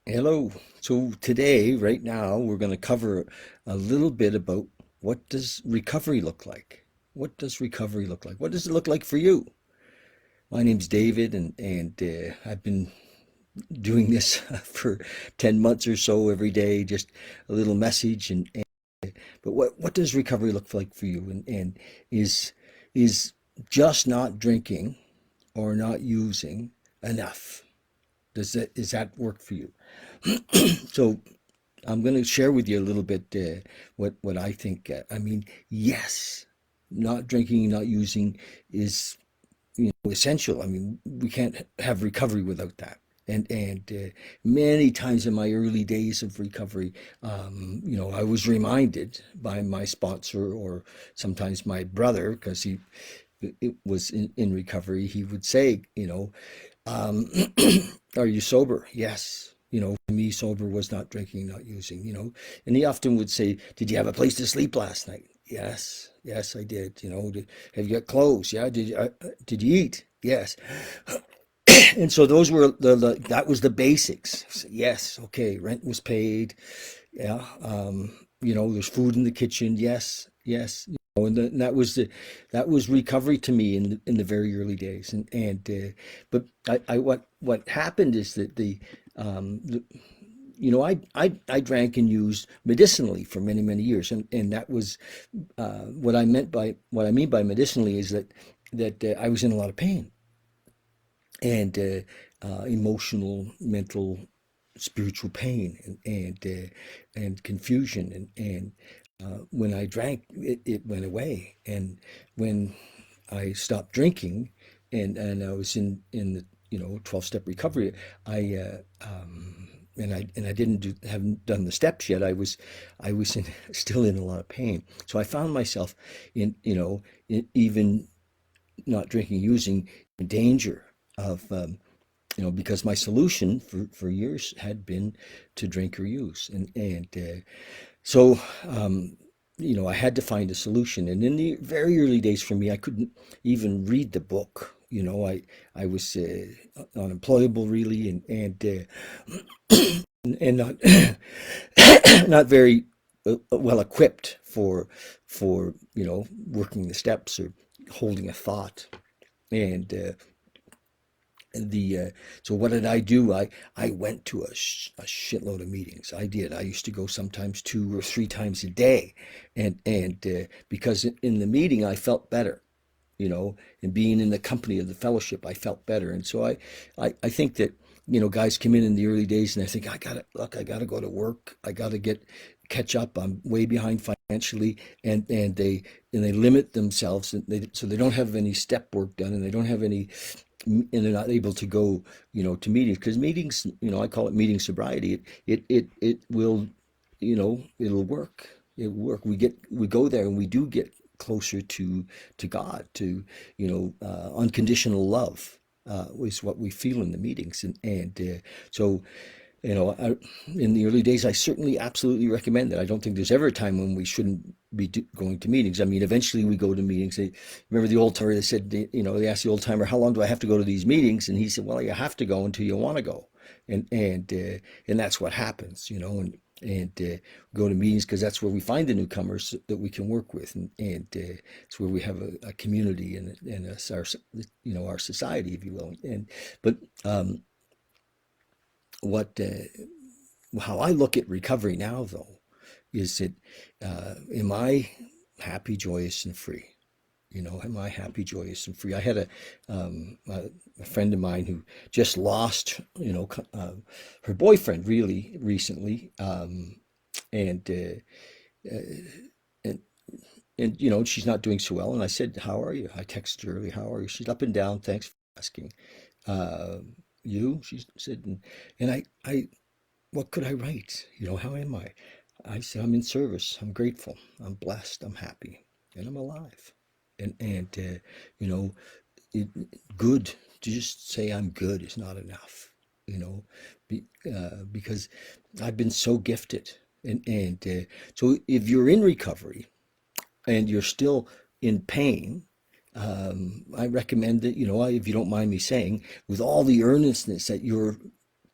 Hello. So today, right now, we're going to cover a little bit about what does recovery look like? What does recovery look like? What does it look like for you? My name's David, and I've been doing this for 10 months or so every day, just a little message. But what does recovery look like for you? And is just not drinking or not using enough? Does that work for you? So I'm going to share with you a little bit what I think. Yes, not drinking, not using is essential. I mean, we can't have recovery without that. And many times in my early days of recovery, I was reminded by my sponsor or sometimes my brother, because he it was in recovery. He would say, um, are you sober? Yes. For me, sober was not drinking, not using. And he often would say, did you have a place to sleep last night? Yes. Yes, I did. Have you got clothes? Yeah. Did you eat? Yes. And so those were that was the basics. Yes. Okay. Rent was paid. Yeah. There's food in the kitchen. Yes. Yes. And that was recovery to me in the very early days. But what happened is that I drank and used medicinally for many, many years. And that was what I mean by medicinally is that I was in a lot of pain and emotional, mental, spiritual pain and confusion. And when I drank, it went away. And when I stopped drinking and I was in the 12-step recovery, I and I haven't done the steps yet. I was still in a lot of pain. So I found myself even not drinking, using, in danger of because my solution for years had been to drink or use. So I had to find a solution. And in the very early days for me, I couldn't even read the book. I was unemployable really, and not not very well equipped for working the steps or holding a thought. And the so what did I do? I went to a shitload of meetings. I did. I used to go sometimes 2 or 3 times a day, and because in the meeting I felt better, and being in the company of the fellowship I felt better. And so I think that guys come in the early days and I think I gotta go to work. I gotta catch up. I'm way behind financially, and they limit themselves, so they don't have any step work done, and they don't have any, and they're not able to go, to meetings, because meetings, I call it meeting sobriety. It will, it'll work. It'll work. We go there and we do get closer to God, to unconditional love. Is what we feel in the meetings, so in the early days, I certainly absolutely recommend that. I don't think there's ever a time when we shouldn't be going to meetings. I mean, eventually we go to meetings. Remember the old timer that said, they asked the old timer, how long do I have to go to these meetings? And he said, well, you have to go until you want to go. And that's what happens, and go to meetings because that's where we find the newcomers that we can work with. And it's where we have a community and our society, if you will. But what how I look at recovery now, though, is that am I happy, joyous, and free? Am I happy, joyous, and free? I had a friend of mine who just lost, her boyfriend really recently, and and she's not doing so well. And I said, "How are you?" I texted her early, "How are you?" She's up and down. Thanks for asking. Uh, you? She said, and I what could I write? How am I? I said, I'm in service. I'm grateful. I'm blessed. I'm happy, and I'm alive. And you know, it, good to just say I'm good is not enough. You know, because I've been so gifted, and so if you're in recovery and you're still in pain, I recommend that, if you don't mind me saying, with all the earnestness that you're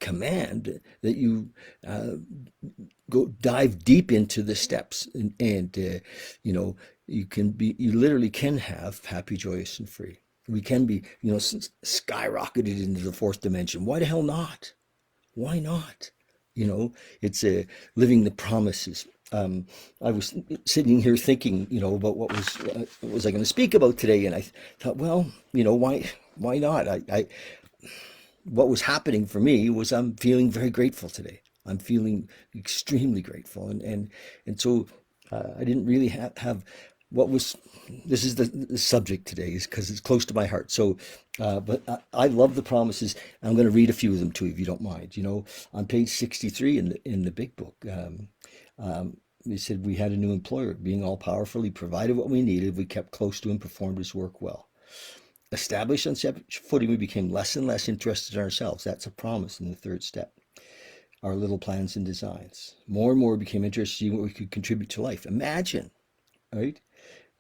command that you uh, go dive deep into the steps, and you literally can have happy, joyous, and free. We can be, skyrocketed into the fourth dimension. Why the hell not? Why not? You know, it's living the promises. I was sitting here thinking, about what was I going to speak about today, and I thought, well, why not? What was happening for me was I'm feeling very grateful today. I'm feeling extremely grateful, and so I didn't really have what was. This is the subject today, is because it's close to my heart. So, but I love the promises. I'm going to read a few of them to you, if you don't mind. On page 63 in the big book, they said we had a new employer, being all powerful. He provided what we needed. We kept close to him, performed his work well. Established on separate footing, we became less and less interested in ourselves. That's a promise in the third step. Our little plans and designs. More and more became interested in what we could contribute to life. Imagine, right?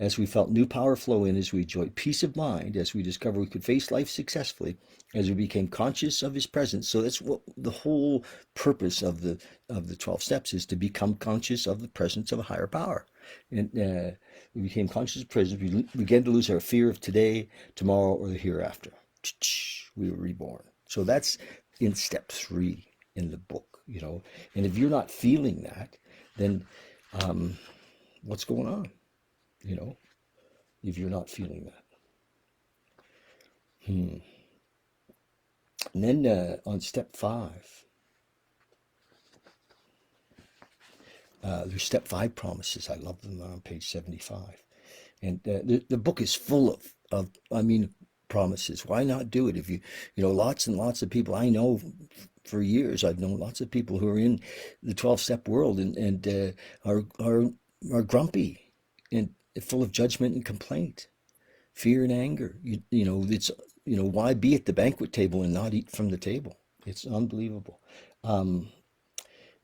As we felt new power flow in, as we enjoyed peace of mind, as we discovered we could face life successfully, as we became conscious of his presence. So that's what the whole purpose of the 12 steps is, to become conscious of the presence of a higher power. And we became conscious of presence. We began to lose our fear of today, tomorrow, or the hereafter. We were reborn. So that's in step 3 in the book. And if you're not feeling that, then what's going on? If you're not feeling that. And then on step 5, there's step 5 promises. I love them on page 75. And the book is full of promises. Why not do it? If lots and lots of people I know, for years, I've known lots of people who are in the 12-step world and are grumpy and full of judgment and complaint, fear and anger. It's why be at the banquet table and not eat from the table? It's unbelievable.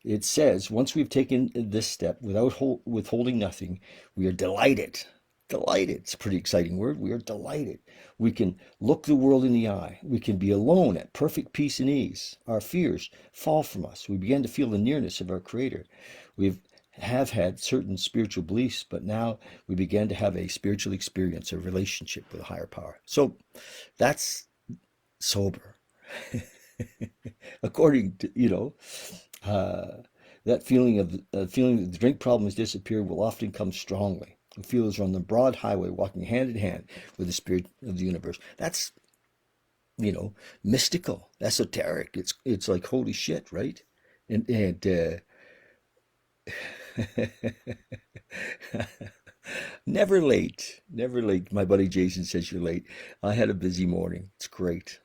It says, once we've taken this step without withholding nothing, we are delighted. Delighted. It's a pretty exciting word. We are delighted. We can look the world in the eye. We can be alone at perfect peace and ease. Our fears fall from us. We begin to feel the nearness of our Creator. We have had certain spiritual beliefs, but now we begin to have a spiritual experience, a relationship with a higher power. So that's sober. According to, that feeling that the drink problem has disappeared will often come strongly. We feel as we're on the broad highway, walking hand in hand with the spirit of the universe. That's, mystical, esoteric. It's like holy shit, right? And never late, never late. My buddy Jason says you're late. I had a busy morning. It's great.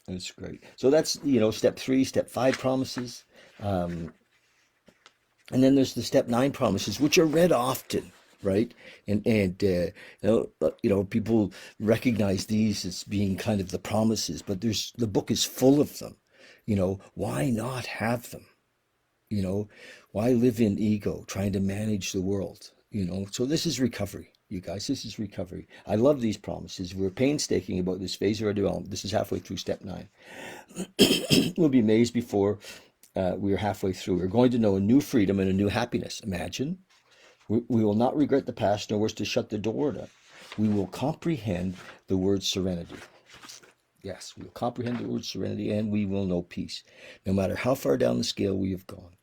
It's great. So that's, step 3, step 5 promises. And then there's the step 9 promises, which are read often, right? And people recognize these as being kind of the promises, but the book is full of them. Why not have them? Why live in ego, trying to manage the world? So this is recovery, you guys. This is recovery. I love these promises. We're painstaking about this phase of our development. This is halfway through step 9. We'll be amazed before we are halfway through. We're going to know a new freedom and a new happiness. Imagine. We will not regret the past, nor wish to shut the door to it. We will comprehend the word serenity. Yes, we will comprehend the word serenity, and we will know peace. No matter how far down the scale we have gone,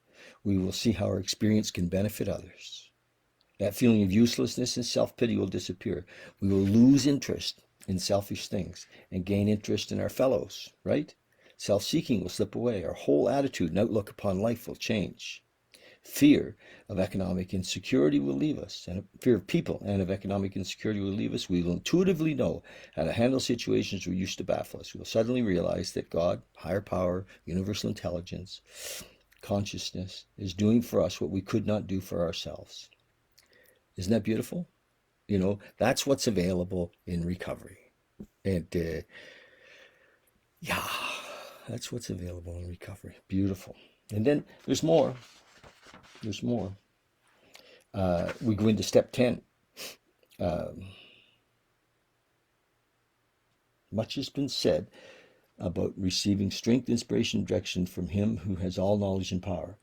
we will see how our experience can benefit others. That feeling of uselessness and self-pity will disappear. We will lose interest in selfish things and gain interest in our fellows, right? Self-seeking will slip away. Our whole attitude and outlook upon life will change. Fear of economic insecurity will leave us, and fear of people and of economic insecurity will leave us. We will intuitively know how to handle situations we used to baffle us. We will suddenly realize that God, higher power, universal intelligence, consciousness is doing for us what we could not do for ourselves. Isn't that beautiful? That's what's available in recovery. And yeah, that's what's available in recovery. Beautiful. And then there's more. There's more. We go into step 10. Much has been said about receiving strength, inspiration, and direction from Him who has all knowledge and power.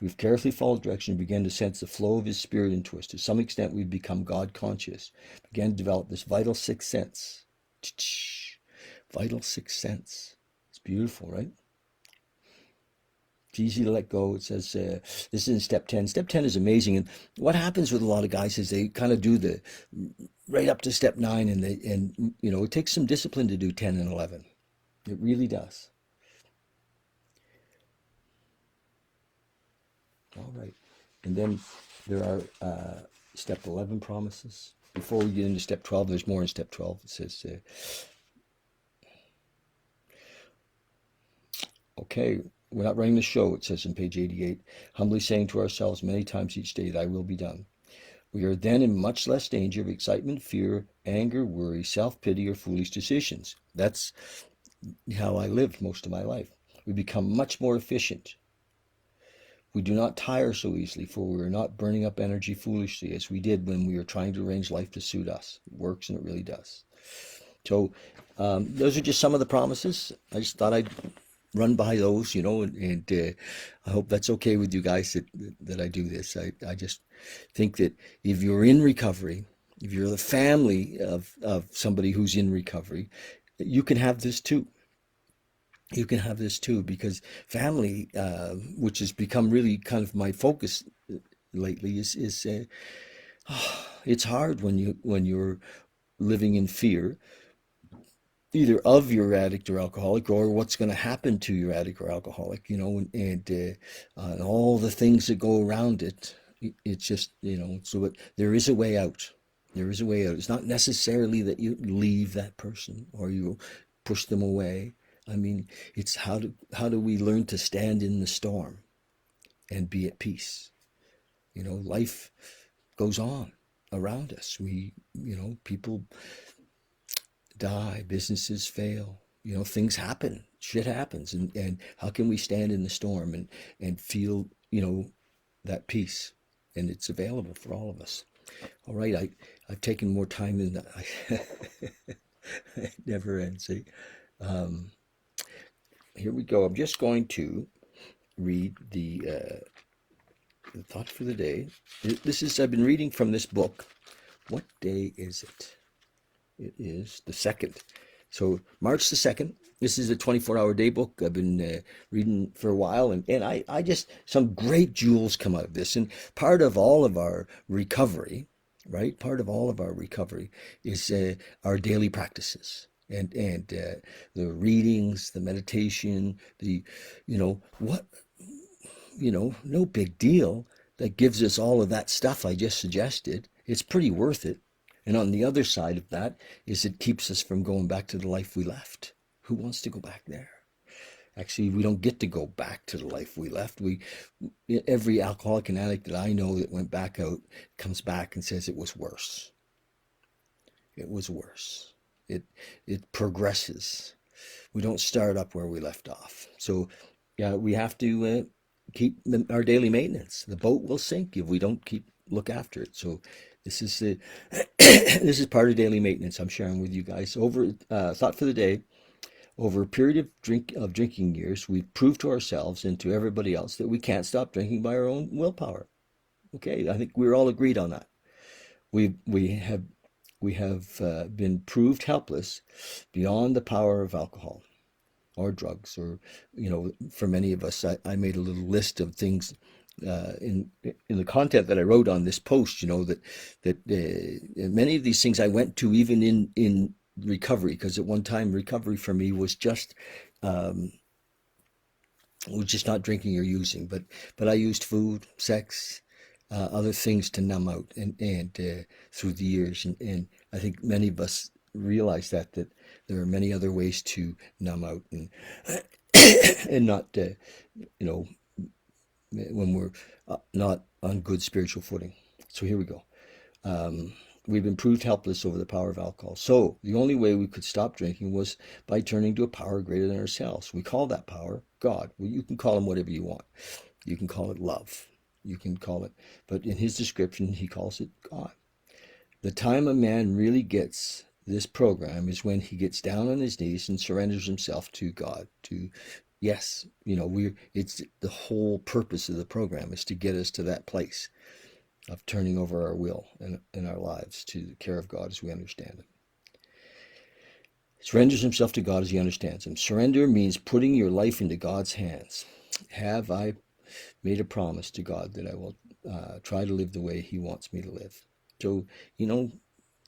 We've carefully followed direction and began to sense the flow of His Spirit into us. To some extent, we've become God conscious, began to develop this vital sixth sense. Vital sixth sense. It's beautiful, right? It's easy to let go. It says, this is in step 10. Step 10 is amazing. And what happens with a lot of guys is they kind of do the right up to step 9, and it takes some discipline to do 10 and 11. It really does. All right. And then there are step 11 promises. Before we get into step 12, there's more in step 12. It says, okay, we're not running the show, it says on page 88, humbly saying to ourselves many times each day, thy will be done. We are then in much less danger of excitement, fear, anger, worry, self-pity, or foolish decisions. That's how I lived most of my life. We become much more efficient. We do not tire so easily, for we are not burning up energy foolishly as we did when we were trying to arrange life to suit us. It works, and it really does. So those are just some of the promises. I just thought I'd run by those, and I hope that's okay with you guys that I do this. I just think that if you're in recovery, if you're the family of somebody who's in recovery, you can have this too. You can have this too, because family, which has become really kind of my focus lately, is it's hard when you're living in fear, either of your addict or alcoholic, or what's going to happen to your addict or alcoholic, and all the things that go around it. It's just, so there is a way out. There is a way out. It's not necessarily that you leave that person or you push them away. I mean, it's how do we learn to stand in the storm and be at peace? Life goes on around us. People die, businesses fail, things happen, shit happens, and how can we stand in the storm and feel, that peace? And it's available for all of us. All right, I've taken more time than it never ends. See? Here we go. I'm just going to read the thought for the day. I've been reading from this book. What day is it? It is the 2nd. So March the 2nd. This is a 24-hour day book. I've been reading for a while, and I just, some great jewels come out of this. And part of all of our recovery, right? Part of all of our recovery is our daily practices. And the readings, the meditation, no big deal. That gives us all of that stuff I just suggested. It's pretty worth it. And on the other side of that is it keeps us from going back to the life we left. Who wants to go back there? Actually, we don't get to go back to the life we left. Every alcoholic and addict that I know that went back out comes back and says it was worse. It was worse. It progresses. We don't start up where we left off. So, yeah, we have to keep our daily maintenance. The boat will sink if we don't look after it. So, this is this is part of daily maintenance I'm sharing with you guys. Over thought for the day. Over a period of drinking years, we've proved to ourselves and to everybody else that we can't stop drinking by our own willpower. Okay, I think we're all agreed on that. We have been proved helpless beyond the power of alcohol or drugs, or for many of us, I made a little list of things in the content that I wrote on this post. That many of these things I went to even in recovery, because at one time recovery for me was just not drinking or using, but I used food, sex, other things to numb out, and through the years, and I think many of us realize that there are many other ways to numb out and and not when we're not on good spiritual footing. So here we go. We've been proved helpless over the power of alcohol. So the only way we could stop drinking was by turning to a power greater than ourselves. We call that power God. Well, you can call him whatever you want. You can call it love. You can call it, but in his description, he calls it God. The time a man really gets this program is when he gets down on his knees and surrenders himself to God. To yes, it's the whole purpose of the program is to get us to that place of turning over our will and our lives to the care of God as we understand Him. Surrenders himself to God as he understands Him. Surrender means putting your life into God's hands. Have I made a promise to God that I will try to live the way He wants me to live? So,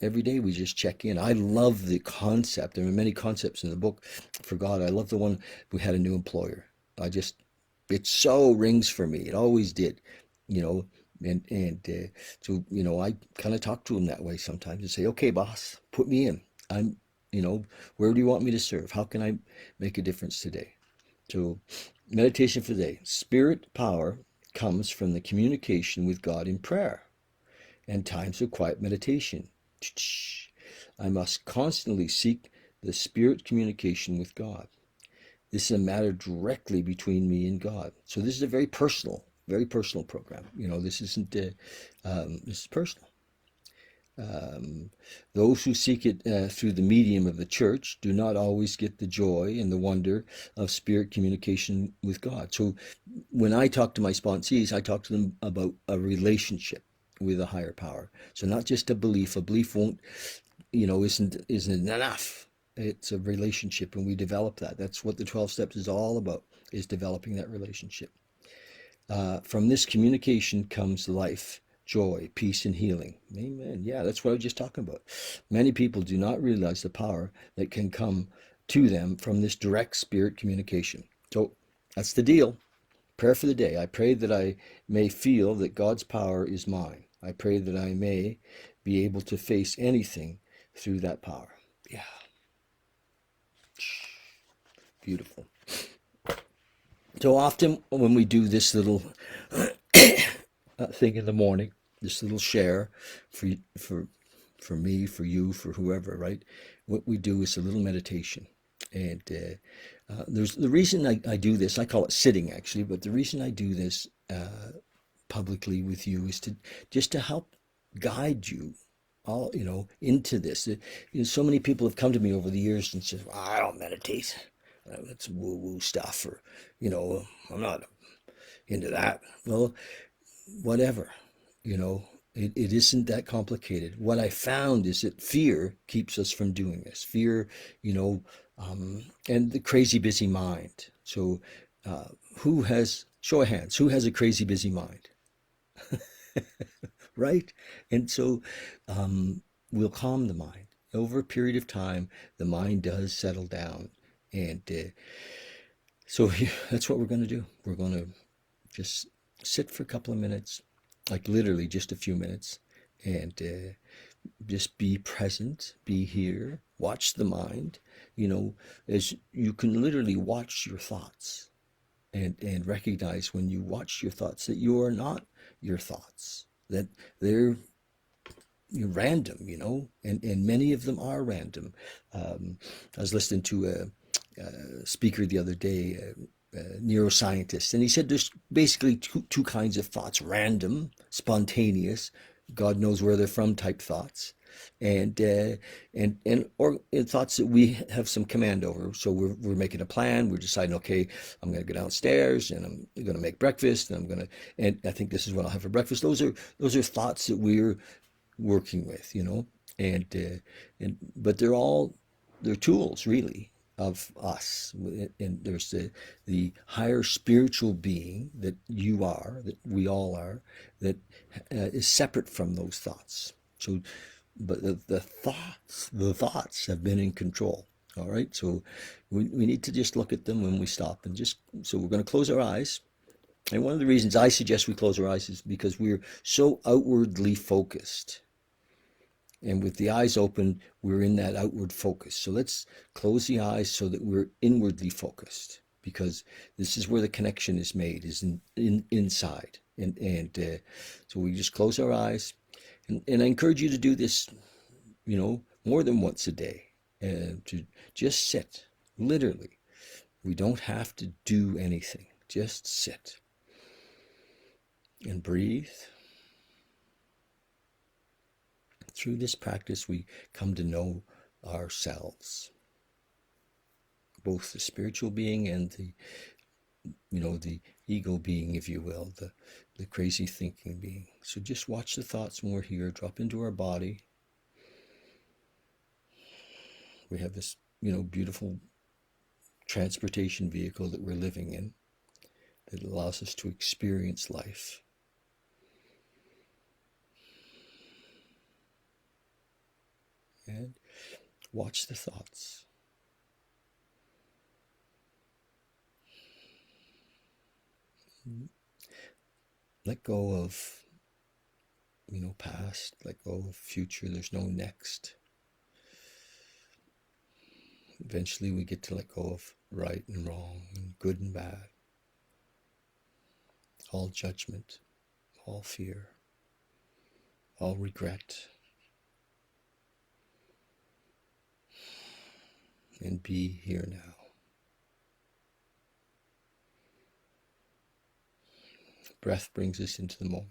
every day we just check in. I love the concept. There are many concepts in the book for God. I love the one we had a new employer. It so rings for me. It always did, so I kind of talk to him that way sometimes and say, okay, boss, put me in. I'm, where do you want me to serve? How can I make a difference today? So meditation for the day. Spirit power comes from the communication with God in prayer and times of quiet meditation. I must constantly seek the spirit communication with God. This is a matter directly between me and God. So this is a very personal program. This isn't, this is personal. Those who seek it through the medium of the church do not always get the joy and the wonder of spirit communication with God. So when I talk to my sponsees, I talk to them about a relationship with a higher power. So not just a belief. A belief won't, isn't enough. It's a relationship, and we develop that. That's what the 12 steps is all about, is developing that relationship. From this communication comes life, joy, peace, and healing. Amen. Yeah, that's what I was just talking about. Many people do not realize the power that can come to them from this direct spirit communication. So that's the deal. Prayer for the day. I pray that I may feel that God's power is mine. I pray that I may be able to face anything through that power. Yeah. Beautiful. So often when we do this little thing in the morning, this little share for me, for you, for whoever, right? What we do is a little meditation. And there's the reason I do this, I call it sitting actually, but the reason I do this publicly with you is to help guide you all into this. So many people have come to me over the years and said, well, I don't meditate. That's woo-woo stuff, or I'm not into that. Well, whatever, it isn't that complicated. What I found is that fear keeps us from doing this. Fear, and the crazy busy mind. So show of hands, who has a crazy busy mind? Right? And so we'll calm the mind. Over a period of time, the mind does settle down. And so that's what we're going to do. We're going to just sit for a couple of minutes, like literally just a few minutes, and just be present, be here, watch the mind, as you can literally watch your thoughts and recognize when you watch your thoughts that you are not your thoughts, that they're random, and many of them are random. I was listening to a speaker the other day, neuroscientist, and he said there's basically two kinds of thoughts: random, spontaneous, God knows where they're from type thoughts, and or thoughts that we have some command over. So we're making a plan. We're deciding, okay, I'm going to go downstairs and I'm going to make breakfast, and I think this is what I'll have for breakfast. Those are thoughts that we're working with, but they're tools really of us. And there's the higher spiritual being that you are, that we all are, that is separate from those thoughts. So, but the thoughts have been in control. All right. So we need to just look at them when we stop and so we're going to close our eyes. And one of the reasons I suggest we close our eyes is because we're so outwardly focused. And with the eyes open, we're in that outward focus. So let's close the eyes so that we're inwardly focused, because this is where the connection is made, is inside. And so we just close our eyes. And I encourage you to do this, more than once a day, and to just sit, literally. We don't have to do anything. Just sit and breathe. Through this practice, we come to know ourselves, both the spiritual being and the ego being, if you will, the crazy thinking being. So just watch the thoughts when we're here, drop into our body. We have this, beautiful transportation vehicle that we're living in that allows us to experience life. And watch the thoughts. Let go of, past, let go of future. There's no next. Eventually we get to let go of right and wrong and good and bad. All judgment, all fear, all regret. And be here now. Breath brings us into the moment.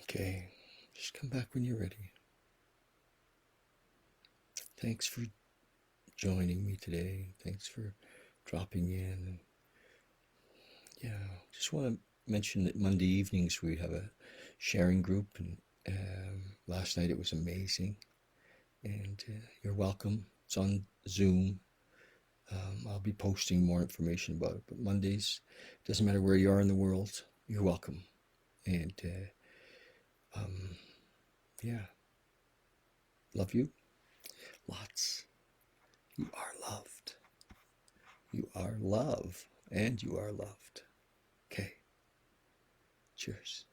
Okay, just come back when you're ready. Thanks for joining me today. Thanks for dropping in. Yeah, just want to mention that Monday evenings we have a sharing group, and last night it was amazing. And you're welcome. It's on Zoom. I'll be posting more information about it. But Mondays, doesn't matter where you are in the world, you're welcome. And yeah, love you lots. You are loved. You are love, and you are loved. Okay. Cheers.